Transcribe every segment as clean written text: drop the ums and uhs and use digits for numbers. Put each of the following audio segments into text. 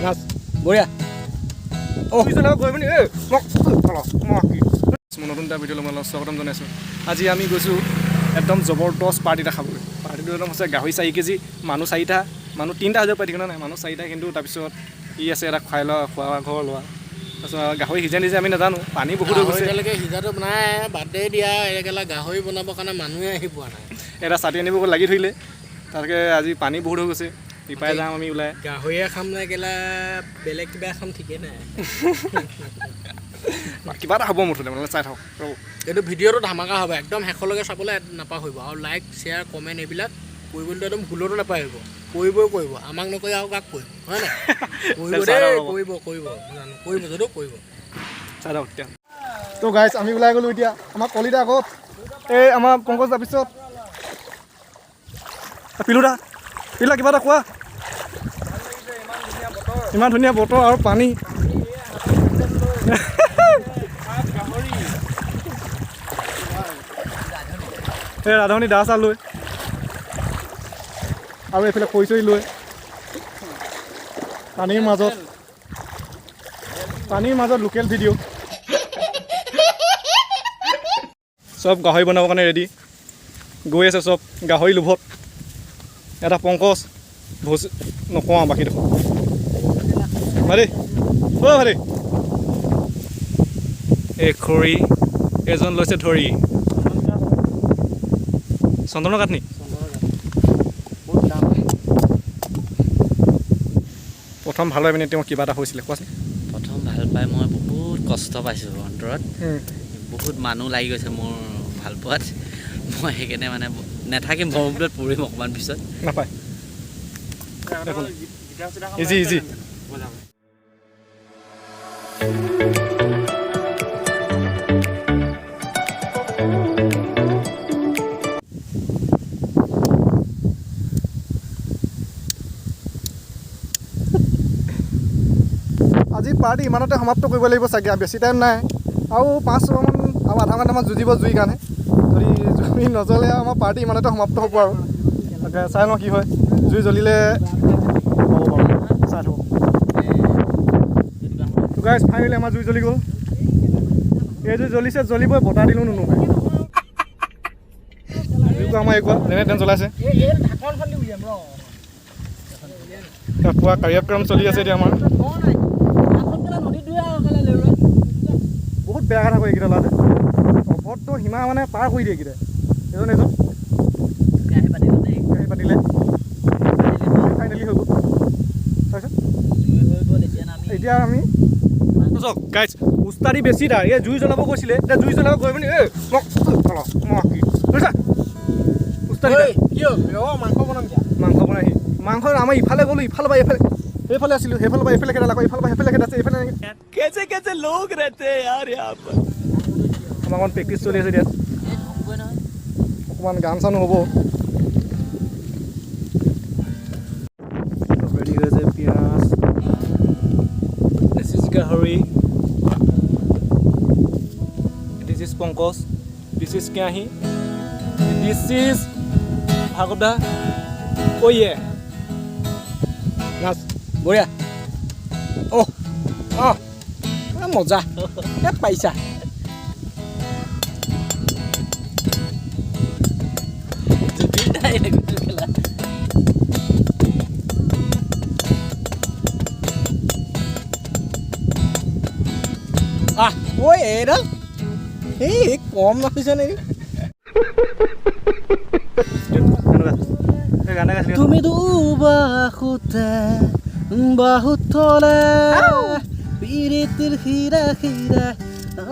নাচ বঢ়িয়া নতুন এটা ভিডিঅ'লৈ মই স্বাগতম জনাইছোঁ। আজি আমি গৈছোঁ একদম জবৰদস্ত পাৰ্টি এটা খাবলৈ। পাৰ্টিটো একদম হৈছে গাহৰি 4 কেজি, মানুহ 4টা, মানুহ 3টা হৈ যাব পাৰে ঠিকনা নাই, মানুহ 4টা কিন্তু তাৰপিছত আছে এটা খুৱাই লোৱা খোৱা ঘৰ লোৱা। তাৰপিছত গাহৰি সিজে নিজে আমি নাজানো, পানী বহুত হৈ গৈছে। এতিয়ালৈকে সিজাটো নাই, বাদে দিয়া। একেলা গাহৰি বনাবৰ কাৰণে মানুহে আহি পোৱা নাই। এটা ছাতি আনিব লাগি ধৰিলে, তাতকৈ আজি পানী বহুত হৈ গৈছে। ইপাই যাম আমি ওলাই। গাহৰিয়ে খাম নে একেলা বেলেগ কিবা খাম ঠিকেই নাই। কিবা এটা হ'ব মুঠতে, মানে চাই থাকক। এইটো ভিডিঅ'টো ধামাকা হ'ব, একদম শেষলৈকে চাবলৈ নাপাহৰিব। আৰু লাইক শ্বেয়াৰ কমেণ্ট এইবিলাক কৰিবলৈ একদম ভুলতো নাপাহৰিব। কৰিব আমাক নকৰি আৰু কাক কৰিব, হয় নাই? কৰিব যদিও কৰিব। চাই থাকক এতিয়া। তো গাইছ আমি ওলাই গ'লোঁ এতিয়া। আমাৰ কলিতা আগত, এই আমাৰ পংকজ তাৰ পিছত পিলুদা কিবা এটা কোৱা। ইমান ধুনীয়া বতৰ আৰু পানী। এই ৰাধামণি দা চা লৈ আৰু এইফালে খৰি চৰি লৈ পানীৰ মাজত লোকেল ভিডিঅ'। চব গাহৰি বনাবৰ কাৰণে ৰেডি গৈ আছে, চব গাহৰি লোভত। এটা পংকজ ভোজ নকওঁ আৰু বাকী দেখোন ভাদেই ভাদেই। এই খৰি এজন লৈছে ধৰি, চন্দনৰ কাঠ নি? প্ৰথম ভাল পাই পিনে তেওঁ কিবা এটা হৈছিলে কোৱাচোন। প্ৰথম ভাল পাই মই বহুত কষ্ট পাইছোঁ অন্তৰত। বহুত মানুহ লাগি গৈছে মোৰ ভাল পোৱাত। মই সেইকাৰণে মানে নাথাকিম, ব্ৰহ্মপুত্ৰত পৰিম অকণমান পিছত। নাপায় ইজি আজি পাৰ্টি ইমানতে সমাপ্ত কৰিব লাগিব চাগে, বেছি টাইম নাই। আৰু 5-6মান আৰু আধা ঘণ্টামান যুঁজিব জুইৰ কাৰণে। যদি জুই নজ্বলে আৰু আমাৰ পাৰ্টি ইমানতে সমাপ্ত হ'ব আৰু। তাকে চাই লওঁ কি হয়। জুই জ্বলিলে হ'ব বাৰু, চাই থাকোঁ। গাইছ ফাইনেলি আমাৰ জুই জ্বলি গ'ল। এই জুই জ্বলিছে, জ্বলিবই, বতাহ দিলেও নুনুমে। জুইকো আমাৰ একোৱা যেনে তেনে জ্বলাইছে। পুৱা কাৰ্যক্ৰম চলি আছে এতিয়া আমাৰ। বহুত বেয়া কথা কয় এইকেইটা ল'ৰাতে। অভদ্ৰ সীমা মানে পাৰ কৰি দিয়ে এইকেইটাই। এজন কেৰাহী পাতিলে ফাইনেলি হৈ গ'ল। তাৰপিছত এতিয়া আমি গাইছ উস্তাদি বেছি তাৰ। এই জুই জ্বলাব গৈছিলে, এতিয়া জুই জ্বলাব গৈ পিনি মাংস বনাইহি। মাংস আমাৰ ইফালে গ'লোঁ, ইফালৰ পৰা এইফালে, সেইফালে আছিলোঁ, সেইফালে পৰা এইফালে খেদালে, আকৌ ইফালৰ পৰা সেইফালে খেদাইছে, এইফালে कैसे लोग रहते हैं यार यहाँ पर। আমাৰ অকণ প্ৰেক্টিচ চলি আছে এতিয়া, অকণমান গান চানো হ'ব। ৰেডি হৈ আছে পিঁয়াজ, দিছ ইজ গাহৰি, this is Pankaj, this is কেৰাহী, দিছ ইজ ভাগৱ দা। য়ে নাচ বঢ়িয়া। মজা পাইছা। এইডাল এই কম নাচিছে নেকি? তুমি দুবাহুতে বাহুত থলে পিৰিতিৰ হিৰা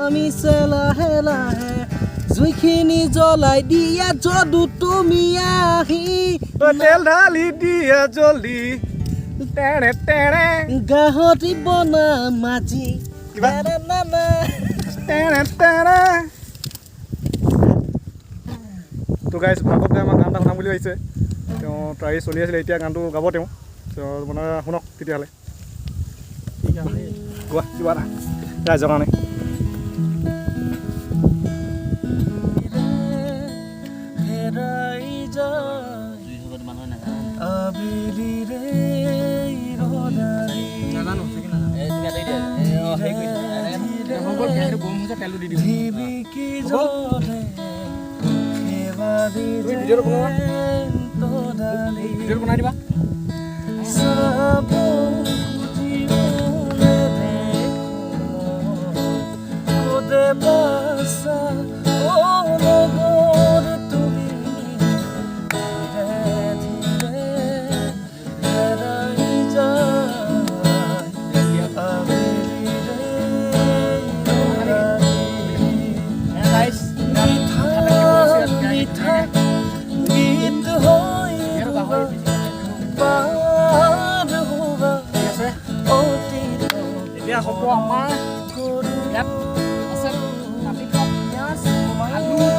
আমি লাহে লাহে জুইখিনি জ্বলাই দিয়া যদু তুমি আহি তেল ঢালি দিয়া জলদি গাহৰি বনা মাজি তো গাইছ ভাগৱতে আমাক গান এটা শুনাম বুলি ভাবিছে। তেওঁ ট্ৰাই চলি আছিলে, এতিয়া গানটো গাব তেওঁ। মানে শুনক তেতিয়াহ'লে গোৱা কিবা এটা ৰাইজৰ কাৰণে। নাজানো চাগে নাজানো হৈ গ'ল কেৰাহীটো গৰম হৈছে তেলটো দি দিওঁ তুমি ভিডিঅ'টো বনোৱা ভিডিঅ'টো বনাই দিবা এতিয়া হ'ব আমাৰ ইয়াত আছে কাটি থোৱা পিঁয়াজ আলু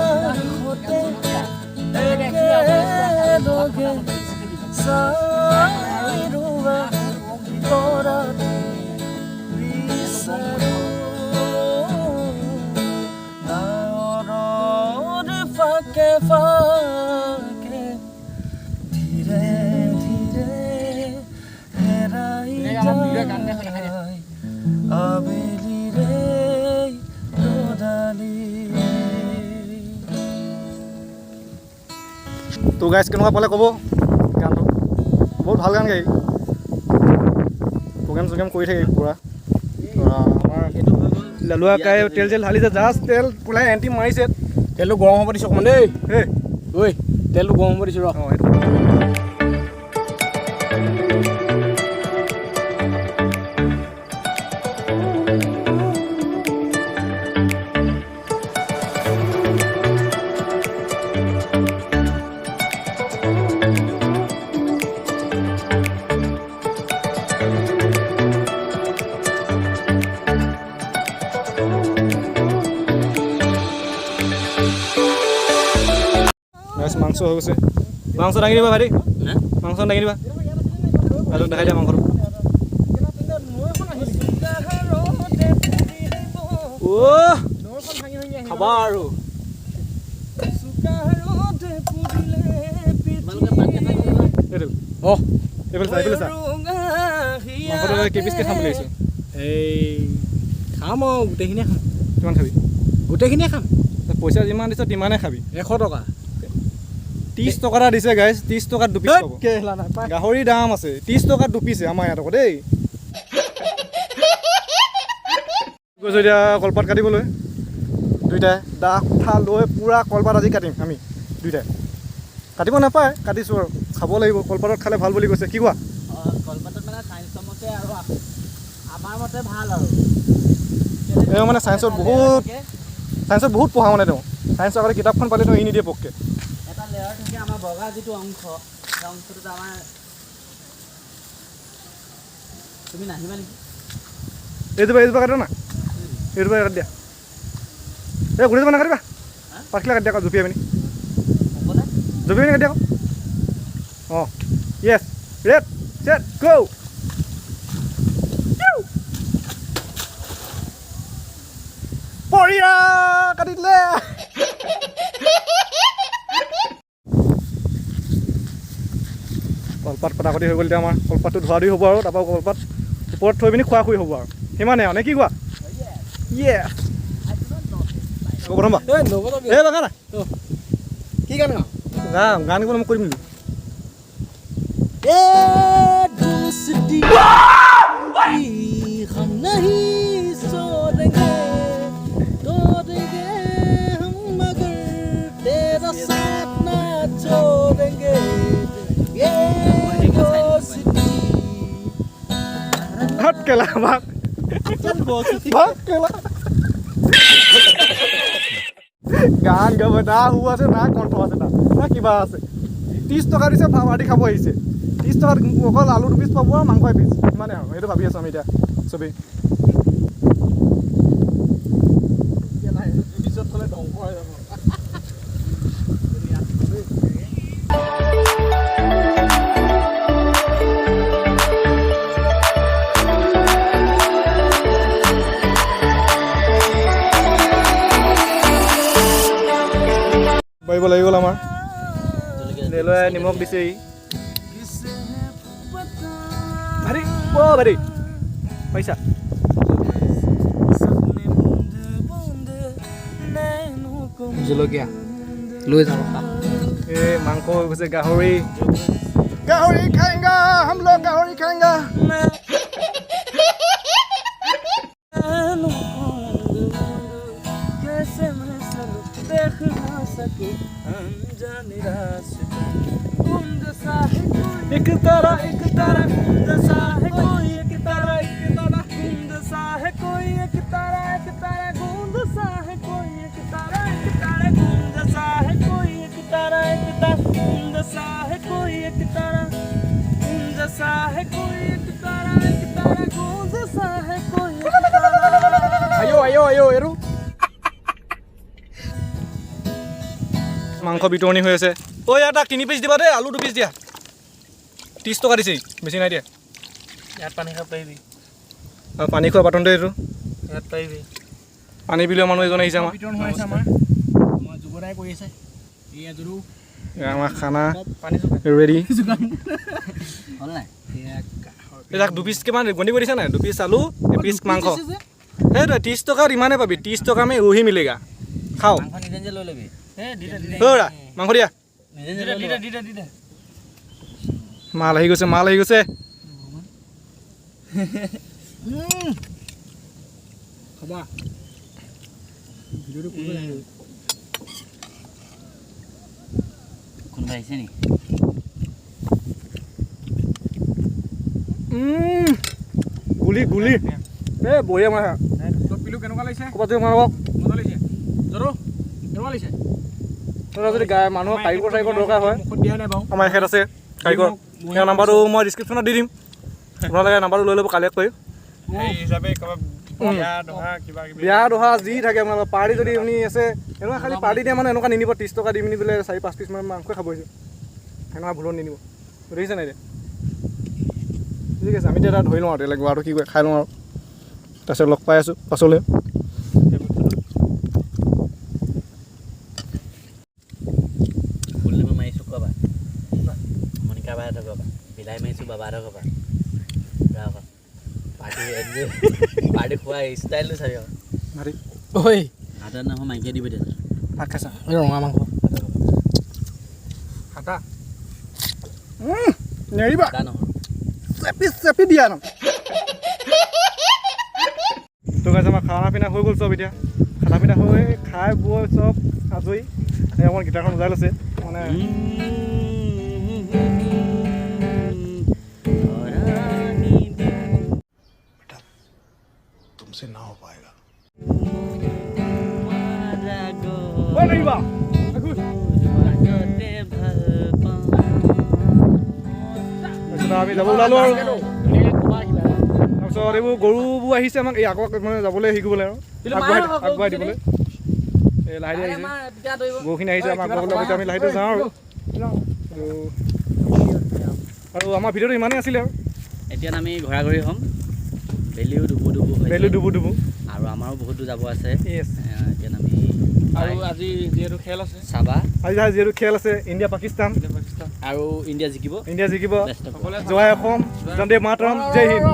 তো গাইজ কেনেকুৱা পালে ক'ব গানটো বহুত ভাল গান গাই প্ৰগ্ৰেম চগ্ৰেম কৰি থাকে পূৰা আমাৰ লালুৱা কাই তেল চেল ঢালিছে জাষ্ট তেল পুলাই এণ্টি মাৰিছে তেলটো গৰম হ'ব দিছোঁ অকণমান দেই এই ঐ তেলটো গৰম হ'ব দিছোঁ ৰ অঁ সেইটো মাংস হৈ গৈছে মাংস দাঙি দিবা ভাইটি মাংস দাঙি দিবা ভাইটোক দেখাই দিয়া মাংসটো খাবা আৰু অঁ এইফালে চা এইফালে চা মাংসটো কেইপিচকৈ খাম বুলি ভাবিছোঁ এই খাম আৰু গোটেইখিনিয়ে খাম কিমান খাবি গোটেইখিনিয়ে খাম পইচা যিমান দিছ তিমানে খাবি 100 টকা 30 টকা এটা দিছে গাইজ 30 টকাত দুপিচ পাব গাহৰি দাম আছে 30 টকাত দুপিছে আমাৰ ইয়াত আকৌ দেই গৈছোঁ এতিয়া কলপাত কাটিবলৈ দুইটাই দা কথা লৈ পূৰা কলপাত আজি কাটিম আমি দুইটাই কাটিব নাপায় কাটিছোঁ আৰু খাব লাগিব কলপাতত খালে ভাল বুলি কৈছে কি কোৱা কলপাতত মানে চাইন্সৰ মতে আৰু আমাৰ মতে ভাল আৰু তেওঁ মানে চায়েন্সত বহুত পঢ়া মানে তেওঁ চায়েন্সৰ আগতে কিতাপখন পালে তেওঁ এৰি নিদিয়ে পককৈ এটা লেয়াৰ থাকে আমাৰ বগা যিটো অংশ সেই অংশটোত আমাৰ তুমি নাহিবা নেকি এইজোপা কাটো না এইজোপা কাটি দিয়া এই ঘূৰি যাব নাকাটিবা পাতখিলা কাটি দিয়া আকৌ জুপিয়াই পিনি জুপিয়াই পিনি কাটি দিয়া আকৌ অঁ য়েছ ৰেড ছেট গ' বঢ়িয়া কাটি দিলে কলপাত কটাকটি হৈ গ'ল এতিয়া আমাৰ কলপাতটো ধোৱা ধুই হ'ব আৰু তাৰপৰা কলপাত ওপৰত থৈ পিনি খোৱা খুই হ'ব আৰু সিমানে আৰু নে কি কোৱা ইয়ে প্ৰথম এই বাগা না কি গান গাওঁ গান গাবলৈ মই কৰিম নেকি ভাত কেলা ভাত কেলা গান গাব না হু আছে না কণ্ঠ আছে না কিবা আছে 30 টকা দিছে ভাড়ি খাব আহিছে 30 টকাত অকল আলু 2 পিচ পাব আৰু মাংস 1 পিচ ইমানে আৰু এইটো ভাবি আছোঁ আমি এতিয়া চবেই পিছত থ'লে ধ্বংস হৈ যাব পাৰিব লাগি গ'ল আমাৰ ৰেলৱে নিমখ দিছে ই ভাৰি ভাৰি পাৰিছা জলকীয়া লৈ যাওঁ খাম এই মাংস হৈ গৈছে গাহৰি গাহৰি খাएंगा हम लोग गाहरी खाएंगा कैसे मैं सब देख ना सकूं अनजाने रास्ते गुंद सा है कोई एक तारा गुंद सा है कोई एक तारा गुंद सा है कोई एक तारा गुंद सा है कोई एक तारा गुंद सा है कोई एक तारा गुंद सा है कोई एक तारा गुंद सा है कोई एक तारा गुंद सा है कोई एक तारा আয়ো এৰু মাংস বিতৰণি হৈ আছে ঐ এটা 3 পিচ দিবা দেই আলু 2 পিচ দিয়া 30 টকা দিছে বেছি নাই দিয়া ইয়াত পানী খাব পাৰিবি আৰু পানী খোৱা বাটনতে এইটো ইয়াত পাৰিবি পানী বিলৰ মানুহ এজন আহিছে আমাৰ বিতৰণ হৈ আছে আমাৰ যুৱদাই কৰি আছে এয়া জৰু আমাৰ খানা পানী ৰেডি হ'ল নাই এটাক 2 পিচ কিমান গণি কৰিছা নাই 2 পিচ আলু 1 পিচ মাংস সেইটো 30 টকাত ইমানে পাবি 30 টকা মে ওহি মিলেগা খাও মাংস নিজে নিজে লৈ ল'বি হৰা মাংস দিয়া নিজে নিজে দিদা মাল আহি গৈছে খাবা ভিডিঅ'টো কৰিব লাগিব কোনোবা আহিছে নি গুলি এ বঢ়িয়া মাৰা তোৰ পিলু কেনেকুৱা লাগিছে ক'ৰবাত যদি মাৰক মজা লাগিছে জৰু কেনেকুৱা লাগিছে তোৰ যদি মানুহৰ কাৰিকৰ দৰকাৰ হয় মুখত দিয়া নাই বাৰু আমাৰ এখেত আছে কাৰিকৰ তেওঁৰ নাম্বাৰটো মই ডিছক্ৰিপশ্যনত দি দিম আপোনালোকে নাম্বাৰটো লৈ ল'ব কালেক্ট কৰি সেই হিচাপে ক'ৰবাত বিয়া দহা যি থাকে মানে পাৰ্টি যদি আপুনি আছে এনেকুৱা খালি পাৰ্টি দিয়া মানে এনেকুৱা নিনিব 30 টকা দি পিনি বোলে 4-5 পিচ মান মাংস খাব হৈছে এনেকুৱা ভুলত নিনিব দেখিছে নাই ঠিক আছে আমি এতিয়া ধৰি লওঁ আৰু তেতিয়ালৈ গোৱাটো কি কয় খাই লওঁ আৰু তাৰপিছত লগ পাই আছোঁ পাছলৈ মাৰিছোঁ ক'বা মনিকা বাই ক'বা বিলাহী মাৰিছোঁ বাবা ক'বা পাৰ্টি খোৱা ষ্টাইলটো চাবি আৰু মাৰি ঐ হাতৰ নহয় মাইকীয়ে দিব দিয়া ভাত খাইছা ৰঙা মাংস হাতা নেৰিবা আদা নহয় চেপি দিয়া ন তো গাইছ আমাৰ খানা পিনা হৈ গ'ল চব এতিয়া খানা পিনা হৈ খাই বৈ চব আজৰি এই অকণ গীটাৰখন বজাই লৈছে মানে तुमसे ना हो पाएगा নেৰিবা আমি যাব ওলালো আৰু তাৰপিছত এইবোৰ গৰুবোৰ আহিছে আমাক এই আগত মানে যাবলৈ শিকিবলৈ আৰু আগবঢ়াই দিবলৈ এই লাহে আহিছে গৰুখিনি আহিছে আমাক আগলৈ আমি লাহেতে যাওঁ আৰু আমাৰ ভিডিঅ'টো ইমানেই আছিলে আৰু এতিয়া আমি ঘূৰা ঘূৰি হ'ম বেলিও ডুবু আৰু আমাৰো বহুত দূৰ যাব আছে এতিয়া আমি আৰু আজি যিহেতু খেল আছে চাবা আজি যিহেতু খেল আছে ইণ্ডিয়া পাকিস্তান আৰু ইণ্ডিয়া জিকিব জয় অসম বন্দে মাতৰম জয় হিন্দ